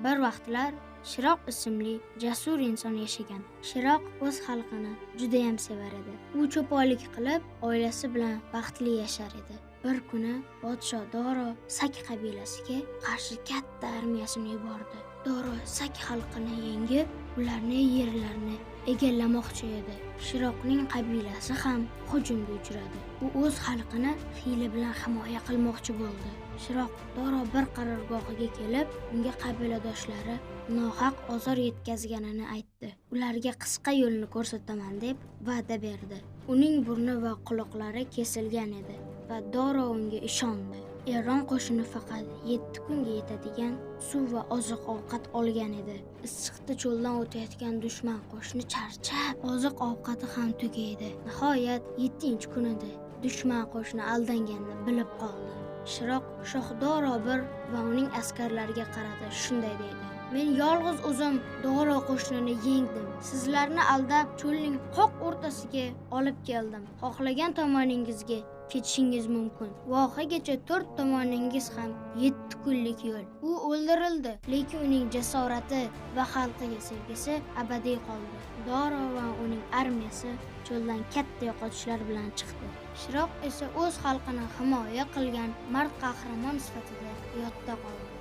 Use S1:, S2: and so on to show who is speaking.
S1: Bir vaqtlar Shiroq ismli jasur inson yashagan. Shiroq o'z xalqini juda ham sevar edi. U cho'ponlik qilib, oilasi bilan baxtli yashar edi. Bir kuni podsho Doro Sak qabilasiga qarshi katta armiyasini yubordi. Doro Sak xalqini yengib, ularning yerlarini egallamoqchi edi. Shiroqning qabilasi ham hujumga uchradi. U o'z xalqini hiyla bilan himoya qilmoqchi bo'ldi. Shiroq Doro bir qarorgohiga kelib, unga qabiladoshlari nohaq ozor yetkazganini aytdi. Ularga qisqa yo'lni ko'rsataman deb va'da berdi. Uning burni va quloqlari kesilgan edi va Doro unga ishondi. Eron qo'shini faqat 7 kunga yetadigan suv va oziq-ovqat olgan edi. Issiqda cho'ldan o'tayotgan dushman qo'shini charchab, oziq-ovqati ham tugaydi. Nihoyat 7-kunida dushman qo'shini aldanganini bilib qoldi. Shiroq Shoh Doro va uning askarlariga qaradi, shunday dedi: Men yolg'iz o'zim Doro qo'shinini yengdim. Sizlarni aldab cho'lning qoq o'rtasiga olib keldim. Xohlagan tomoningizga ketishingiz mumkin. Vohagacha 4 tomoningiz ham 7 kunlik yo'l. U o'ldirildi, lekin uning jasorati va xalqiga sevgisi abadiy qoldi. Doro va uning armiyasi cho'ldan katta yo'qotishlar bilan chiqdi. Shiroq esa o'z xalqini himoya qilgan mard qahramon sifatida yodda qoldi.